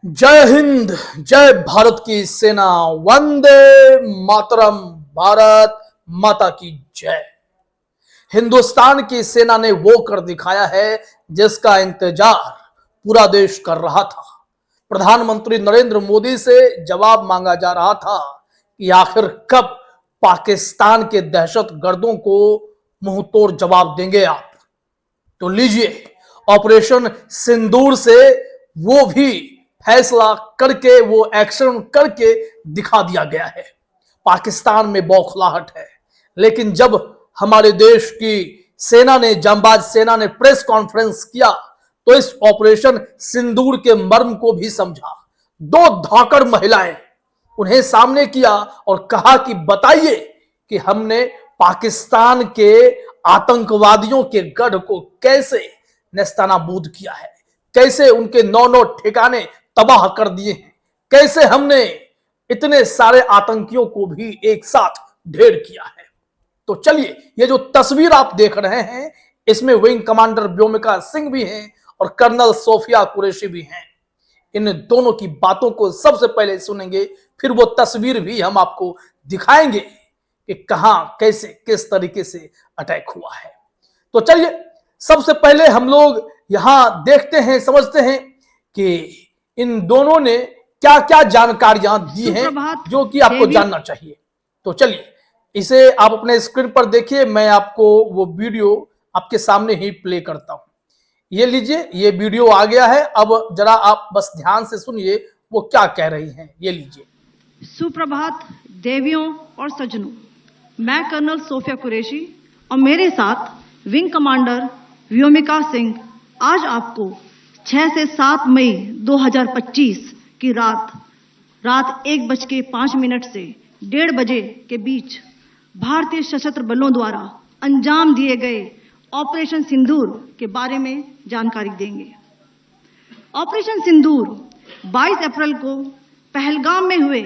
जय हिंद, जय भारत की सेना, वंदे मातरम, भारत माता की जय। हिंदुस्तान की सेना ने वो कर दिखाया है जिसका इंतजार पूरा देश कर रहा था। प्रधानमंत्री नरेंद्र मोदी से जवाब मांगा जा रहा था कि आखिर कब पाकिस्तान के दहशतगर्दों को मुंह तोड़ जवाब देंगे आप। तो लीजिए, ऑपरेशन सिंदूर से वो भी फैसला करके, वो एक्शन करके दिखा दिया गया है। पाकिस्तान में बौखलाहट है, लेकिन जब हमारे देश की सेना ने, जांबाज सेना ने प्रेस कॉन्फ्रेंस किया तो इस ऑपरेशन सिंदूर के मर्म को भी समझा। दो धाकड़ महिलाएं उन्हें सामने किया और कहा कि बताइए कि हमने पाकिस्तान के आतंकवादियों के गढ़ को कैसे नेस्तनाबूद किया है, कैसे उनके 9 ठिकाने तबाह कर दिए हैं, कैसे हमने इतने सारे आतंकियों को भी एक साथ ढेर किया है। तो चलिए, ये जो तस्वीर आप देख रहे हैं, इसमें विंग कमांडर व्योमिका सिंह भी हैं और कर्नल सोफिया कुरैशी भी हैं। इन दोनों की बातों को सबसे पहले सुनेंगे, फिर वो तस्वीर भी हम आपको दिखाएंगे कि कहां, कैसे, किस तरीके से अटैक हुआ है। तो चलिए, सबसे पहले हम लोग यहां देखते हैं, समझते हैं कि इन दोनों ने क्या क्या जानकारियां दी हैं जो कि आपको जानना चाहिए। तो चलिए, इसे आप अपने स्क्रीन पर देखिए, मैं आपको वो वीडियो आपके सामने ही प्ले करता हूं। ये लीजिए, ये वीडियो आ गया है। अब जरा आप बस ध्यान से सुनिए वो क्या कह रही हैं। ये लीजिए। सुप्रभात देवियों और सज्जनों, मैं कर्नल सोफिया कुरैशी और मेरे साथ विंग कमांडर व्योमिका सिंह आज आपको 6 से 7 मई 2025 की रात 1:05 से 1:30 बजे के बीच भारतीय सशस्त्र बलों द्वारा अंजाम दिए गए ऑपरेशन सिंदूर के बारे में जानकारी देंगे। ऑपरेशन सिंदूर 22 अप्रैल को पहलगाम में हुए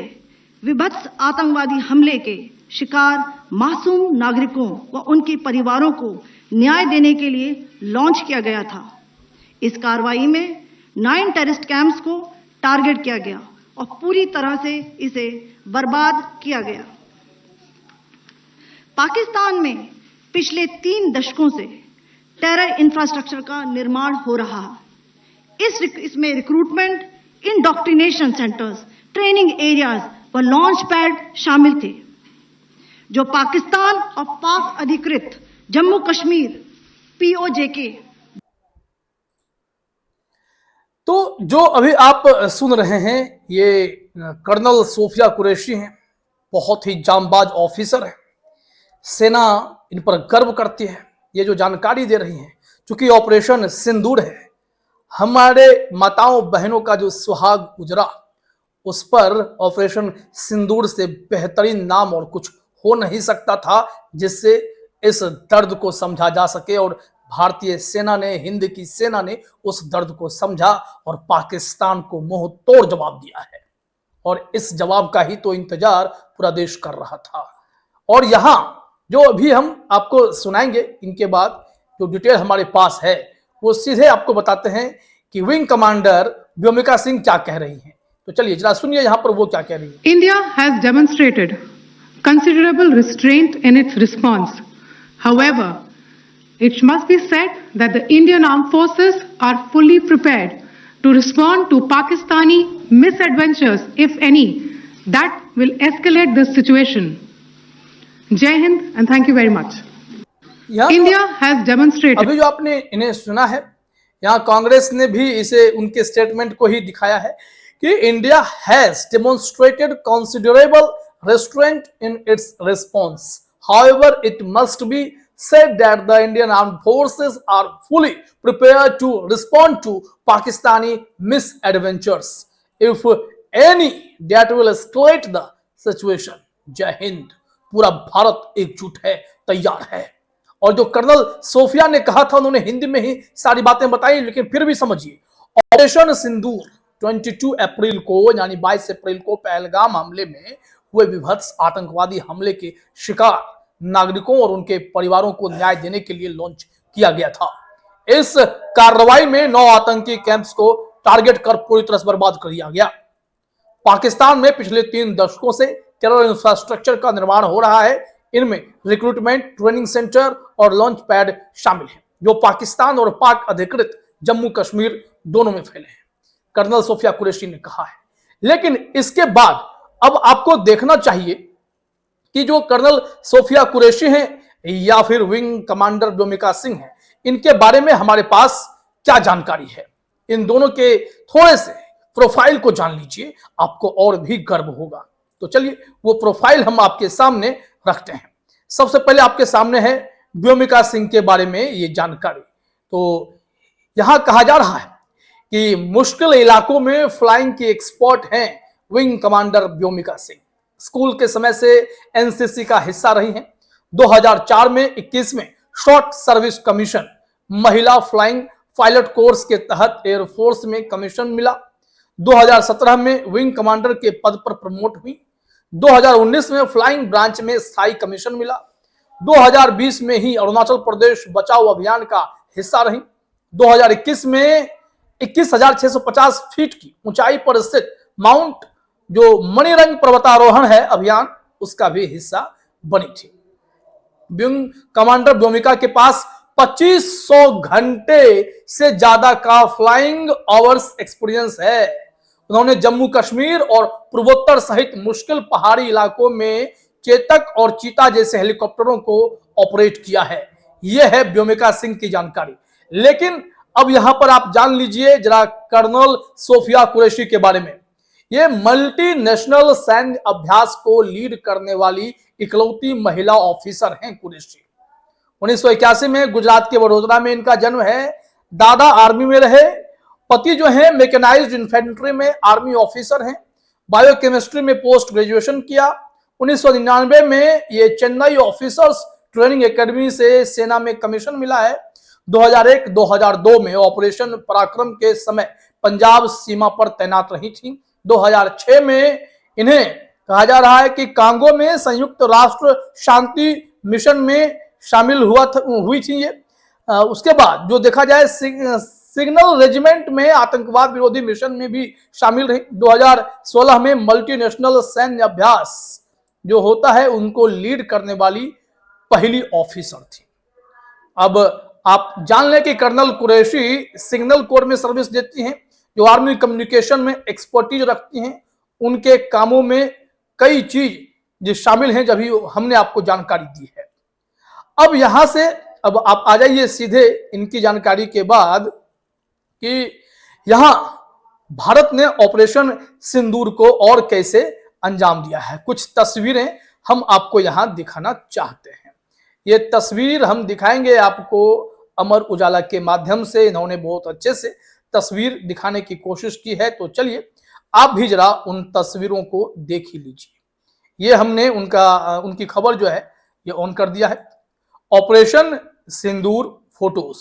विभत्स आतंकवादी हमले के शिकार मासूम नागरिकों व उनके परिवारों को न्याय देने के लिए लॉन्च किया गया था। इस कार्रवाई में 9 टेररिस्ट कैंप्स को टारगेट किया गया और पूरी तरह से इसे बर्बाद किया गया। पाकिस्तान में पिछले 3 दशकों से टेरर इंफ्रास्ट्रक्चर का निर्माण हो रहा है। इसमें recruitment, indoctrination centres, training areas व लॉन्च पैड शामिल थे, जो पाकिस्तान और पाक अधिकृत जम्मू कश्मीर POJ तो जो अभी आप सुन रहे हैं, ये कर्नल सोफिया कुरैशी हैं। बहुत ही जांबाज ऑफिसर हैं। सेना इन पर गर्व करती है। ये जो जानकारी दे रही हैं, चूंकि ऑपरेशन सिंदूर है, हमारे माताओं बहनों का जो सुहाग गुजरा, उस पर ऑपरेशन सिंदूर से बेहतरीन नाम और कुछ हो नहीं सकता था जिससे इस दर्द को समझा जा सके। और भारतीय सेना ने, हिंद की सेना ने उस दर्द को समझा और पाकिस्तान को मुंह तोड़ जवाब दिया है। और इस जवाब का ही तो इंतजार पूरा देश कर रहा था। और यहां जो अभी हम आपको सुनाएंगे, इनके बाद जो डिटेल हमारे पास है, वो सीधे आपको बताते हैं कि विंग कमांडर व्योमिका सिंह क्या कह रही हैं। तो चलिए जरा सुनिए यहां पर वो क्या कह रही है। India has demonstrated considerable restraint in its response. However, it must be said that the Indian Armed Forces are fully prepared to respond to Pakistani misadventures, if any, that will escalate this situation. Jai Hind and thank you very much. India has demonstrated. अभी जो आपने इन्हें सुना है, यहाँ कांग्रेस ने भी इसे उनके स्टेटमेंट को ही दिखाया है कि India has demonstrated considerable restraint in its response. However, it must be said that the Indian Armed Forces are fully prepared to respond to Pakistani misadventures, if any, that will escalate the situation. जय हिंद। पूरा भारत एकजुट है, तैयार है। और जो colonel Sophia ने कहा था, उन्होंने हिंदी में ही सारी बातें बताई, लेकिन फिर भी समझिए। ऑपरेशन सिंदूर 22 अप्रैल को, यानी 22 अप्रैल को पहलगाम हमले में हुए विभत्स आतंकवादी हमले के शिकार नागरिकों और उनके परिवारों को न्याय देने के लिए लॉन्च किया गया था। इस कार्रवाई में 9 आतंकी कैंप्स को टारगेट कर पूरी तरह से बर्बाद कर दिया गया। पाकिस्तान में पिछले 3 दशकों से टेरर इंफ्रास्ट्रक्चर का निर्माण हो रहा है। इनमें रिक्रूटमेंट, ट्रेनिंग सेंटर और लॉन्च पैड शामिल हैं, जो पाकिस्तान और पाक अधिकृत जम्मू कश्मीर दोनों में फैले हैं, कर्नल सोफिया कुरैशी ने कहा है। लेकिन इसके बाद अब आपको देखना चाहिए कि जो कर्नल सोफिया कुरैशी हैं या फिर विंग कमांडर व्योमिका सिंह हैं, इनके बारे में हमारे पास क्या जानकारी है। इन दोनों के थोड़े से प्रोफाइल को जान लीजिए, आपको और भी गर्व होगा। तो चलिए वो प्रोफाइल हम आपके सामने रखते हैं। सबसे पहले आपके सामने है व्योमिका सिंह के बारे में ये जानकारी। तो यहां कहा जा रहा है कि मुश्किल इलाकों में फ्लाइंग की एक्सपर्ट हैं wing commander Vyomika Singh. School के समय से एनसीसी का हिस्सा रही हैं। 2004 में 21 में शॉर्ट सर्विस कमीशन महिला फ्लाइंग पायलट कोर्स के तहत एयरफोर्स में कमीशन मिला। 2017 में विंग कमांडर के पद पर प्रमोट हुई। 2019 में फ्लाइंग ब्रांच में स्थायी कमीशन मिला। 2020 में ही अरुणाचल प्रदेश बचाओ अभियान का हिस्सा रही। 2021 में 21,650 फीट की ऊंचाई पर स्थित माउंट जो मणिरंग पर्वतारोहण है अभियान, उसका भी हिस्सा बनी थी। विंग कमांडर व्योमिका के पास 2500 घंटे से ज्यादा का फ्लाइंग आवर्स एक्सपीरियंस है। उन्होंने जम्मू कश्मीर और पूर्वोत्तर सहित मुश्किल पहाड़ी इलाकों में चेतक और चीता जैसे हेलीकॉप्टरों को ऑपरेट किया है। यह है व्योमिका सिंह की जानकारी। लेकिन अब यहां पर आप जान लीजिए जरा कर्नल सोफिया कुरैशी के बारे में। ये मल्टीनेशनल सैन्य अभ्यास को लीड करने वाली इकलौती महिला ऑफिसर हैं कुरैशी। 1981 में गुजरात के वडोदरा में इनका जन्म है। दादा आर्मी में रहे। पति जो है मैकेनाइज्ड इन्फेंट्री में आर्मी ऑफिसर हैं। बायोकेमिस्ट्री में पोस्ट ग्रेजुएशन किया। 1999 में ये चेन्नई ऑफिसर्स ट्रेनिंग एकेडमी से सेना में कमीशन मिला है। 2001-2002 में ऑपरेशन पराक्रम के समय पंजाब सीमा पर तैनात रही थी। 2006 में इन्हें कहा जा रहा है कि कांगो में संयुक्त राष्ट्र शांति मिशन में शामिल हुई थी ये। उसके बाद जो देखा जाए सिग्नल रेजिमेंट में आतंकवाद विरोधी मिशन में भी शामिल रही। 2016 में मल्टीनेशनल सैन्य अभ्यास जो होता है उनको लीड करने वाली पहली ऑफिसर थी। अब आप जान लें कि कर्नल कुरैशी सिग्नल कोर में सर्विस देती हैं, जो आर्मी कम्युनिकेशन में एक्सपर्टीज रखती हैं। उनके कामों में कई चीज जो शामिल हैं, जब हमने आपको जानकारी दी है। अब यहां से अब आप आ जाइए सीधे इनकी जानकारी के बाद कि यहां भारत ने ऑपरेशन सिंदूर को और कैसे अंजाम दिया है। कुछ तस्वीरें हम आपको यहां दिखाना चाहते हैं। ये तस्वीर हम दिखाएंगे आपको अमर उजाला के माध्यम से। इन्होंने बहुत अच्छे से तस्वीर दिखाने की कोशिश की है। तो चलिए आप भी जरा उन तस्वीरों को देख ही लीजिए। ये हमने उनकी खबर जो है ये ऑन कर दिया है। ऑपरेशन सिंदूर फोटोज,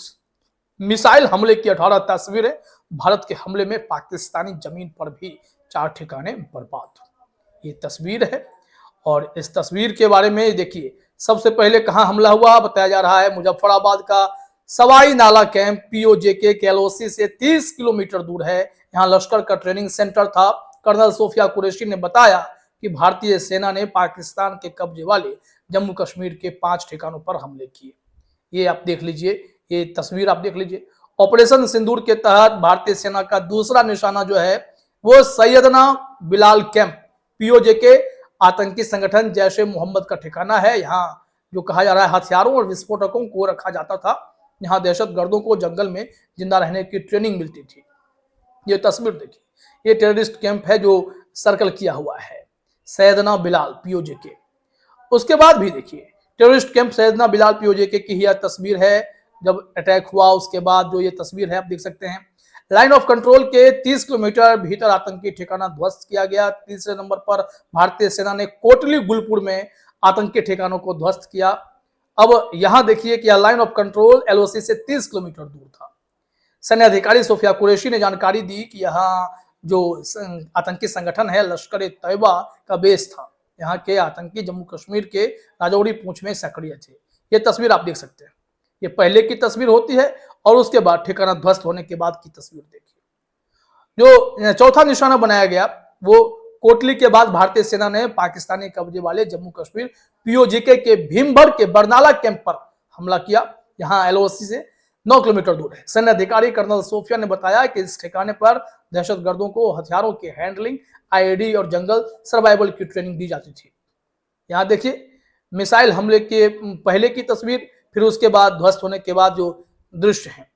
मिसाइल हमले की 18 तस्वीरें। भारत के हमले में पाकिस्तानी जमीन पर भी 4 ठिकाने बर्बाद। ये तस्वीर है और इस तस्वीर के बारे में देखिए। सबसे पहले कहां हमला हुआ बताया जा रहा है, मुजफ्फराबाद का सवाई नाला कैंप पीओजेके के एलओसी से 30 किलोमीटर दूर है। यहाँ लश्कर का ट्रेनिंग सेंटर था। कर्नल सोफिया कुरैशी ने बताया कि भारतीय सेना ने पाकिस्तान के कब्जे वाले जम्मू कश्मीर के 5 ठिकानों पर हमले किए। ये आप देख लीजिए, ये तस्वीर आप देख लीजिए। ऑपरेशन सिंदूर के तहत भारतीय सेना का दूसरा निशाना जो है वो सैयदना बिलाल कैंप पीओजेके आतंकी संगठन जैश ए मोहम्मद का ठिकाना है। यहाँ जो कहा जा रहा है हथियारों और विस्फोटकों को रखा जाता था। यहाँ दहशतगर्दों को जंगल में जिंदा रहने की ट्रेनिंग मिलती थी। ये तस्वीर देखिए, ये टेररिस्ट कैंप है जो सर्कल किया हुआ है, सैयदना बिलाल पीओजेके। उसके बाद भी देखिए टेररिस्ट कैंप सैयदना बिलाल पीओजेके की यह तस्वीर है जब अटैक हुआ। उसके बाद जो ये तस्वीर है आप देख सकते हैं। लाइन ऑफ कंट्रोल के 30 किलोमीटर भीतर आतंकी ठिकाना ध्वस्त किया गया। तीसरे नंबर पर भारतीय सेना ने कोटली गुलपुर में आतंकी ठिकानों को ध्वस्त किया। अब यहां देखिए कि लाइन ऑफ कंट्रोल एलओसी से 30 किलोमीटर दूर था। सैन्य अधिकारी सोफिया कुरैशी ने जानकारी दी कि यहाँ जो आतंकी संगठन है लश्कर ए तैयबा का बेस था। यहाँ के आतंकी जम्मू कश्मीर के राजौरी पूंछ में सक्रिय थे। ये तस्वीर आप देख सकते हैं। ये पहले की तस्वीर होती है और उसके बाद ठिकाना ध्वस्त होने के बाद की तस्वीर देखिए। जो चौथा निशाना बनाया गया वो कोटली के बाद भारतीय सेना ने पाकिस्तानी कब्जे वाले जम्मू कश्मीर पीओजीके के भीमभर के बरनाला कैंप पर हमला किया। यहां एलओसी से 9 किलोमीटर दूर है। सैन्य अधिकारी कर्नल सोफिया ने बताया कि इस ठिकाने पर दहशतगर्दों को हथियारों की हैंडलिंग, आईईडी और जंगल सर्वाइवल की ट्रेनिंग दी जाती थी। यहाँ देखिए मिसाइल हमले के पहले की तस्वीर, फिर उसके बाद ध्वस्त होने के बाद जो दृश्य है।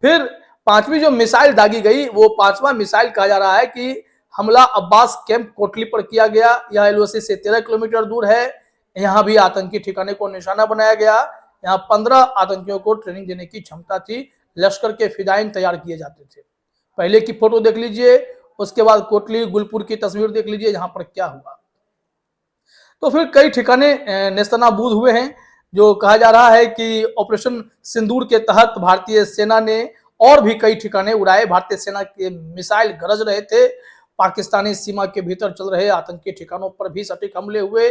फिर पांचवी जो मिसाइल दागी गई वो पांचवा मिसाइल कहा जा रहा है कि हमला अब्बास कैंप कोटली पर किया गया। यह एलओसी से 13 किलोमीटर दूर है। यहाँ भी आतंकी ठिकाने को निशाना बनाया गया। यहाँ 15 आतंकियों को ट्रेनिंग देने की क्षमता थी। लश्कर के फिदाइन तैयार किए जाते थे। पहले की फोटो देख लीजिए, उसके बाद कोटली गुलपुर की तस्वीर देख लीजिए यहाँ पर क्या हुआ। तो फिर कई ठिकाने नेस्तनाबूद हुए हैं। जो कहा जा रहा है कि ऑपरेशन सिंदूर के तहत भारतीय सेना ने और भी कई ठिकाने उड़ाए। भारतीय सेना के मिसाइल गरज रहे थे। पाकिस्तानी सीमा के भीतर चल रहे आतंकी ठिकानों पर भी सटीक हमले हुए।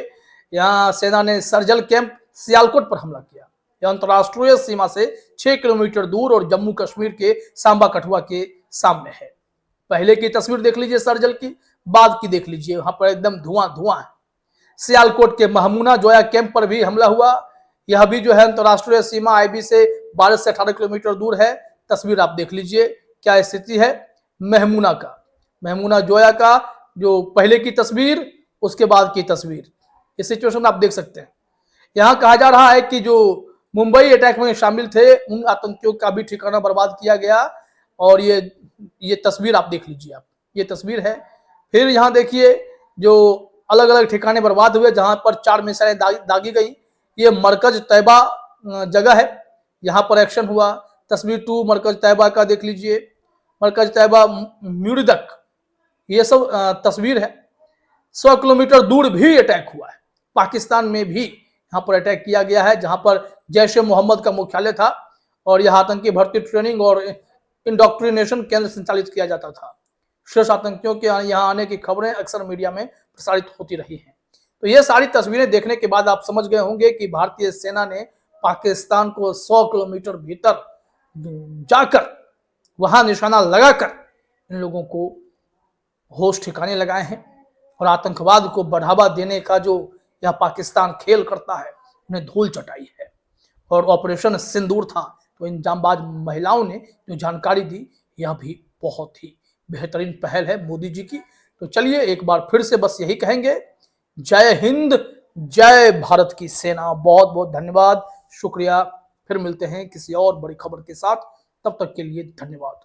यहाँ सेना ने सर्जल कैंप सियालकोट पर हमला किया। यह अंतरराष्ट्रीय सीमा से 6 किलोमीटर दूर और जम्मू कश्मीर के सांबा कठुआ के सामने है। पहले की तस्वीर देख लीजिए सर्जल की, बाद की देख लीजिए, वहां पर एकदम धुआं धुआं है। सियालकोट के महमूना जोया कैंप पर भी हमला हुआ। यह भी जो है अंतरराष्ट्रीय सीमा आईबी से 12 से 18 किलोमीटर दूर है। तस्वीर आप देख लीजिए क्या स्थिति है महमूना का, महमूना जोया का जो पहले की तस्वीर, उसके बाद की तस्वीर, ये सिचुएशन आप देख सकते हैं। यहाँ कहा जा रहा है कि जो मुंबई अटैक में शामिल थे उन आतंकियों का भी ठिकाना बर्बाद किया गया। और ये तस्वीर आप देख लीजिए, आप ये तस्वीर है। फिर यहाँ देखिए जो अलग अलग ठिकाने बर्बाद हुए जहां पर 4 मिसाइलें दागी गई। ये मरकज तैयबा जगह है, यहाँ पर एक्शन हुआ। तस्वीर 2 मरकज तैयबा का देख लीजिए, मरकज तैयबा म्यूरिदक, ये सब तस्वीर है। 100 किलोमीटर दूर भी अटैक हुआ है। पाकिस्तान में भी यहाँ पर अटैक किया गया है जहां पर जैश ए मोहम्मद का मुख्यालय था और यह आतंकी भर्ती ट्रेनिंग और इंडोक्ट्रिनेशन केंद्र संचालित किया जाता था। शीर्ष आतंकियों के यहाँ आने की खबरें अक्सर मीडिया में प्रसारित होती रही हैं। तो ये सारी तस्वीरें देखने के बाद आप समझ गए होंगे कि भारतीय सेना ने पाकिस्तान को 100 किलोमीटर भीतर जाकर वहां निशाना लगाकर इन लोगों को होश ठिकाने लगाए हैं। और आतंकवाद को बढ़ावा देने का जो यह पाकिस्तान खेल करता है उन्हें धूल चटाई है। और ऑपरेशन सिंदूर था तो इन जांबाज महिलाओं ने जो जानकारी दी, यह भी बहुत ही बेहतरीन पहल है मोदी जी की। तो चलिए एक बार फिर से बस यही कहेंगे, जय हिंद, जय भारत की सेना। बहुत बहुत धन्यवाद, शुक्रिया। फिर मिलते हैं किसी और बड़ी खबर के साथ, तब तक के लिए धन्यवाद।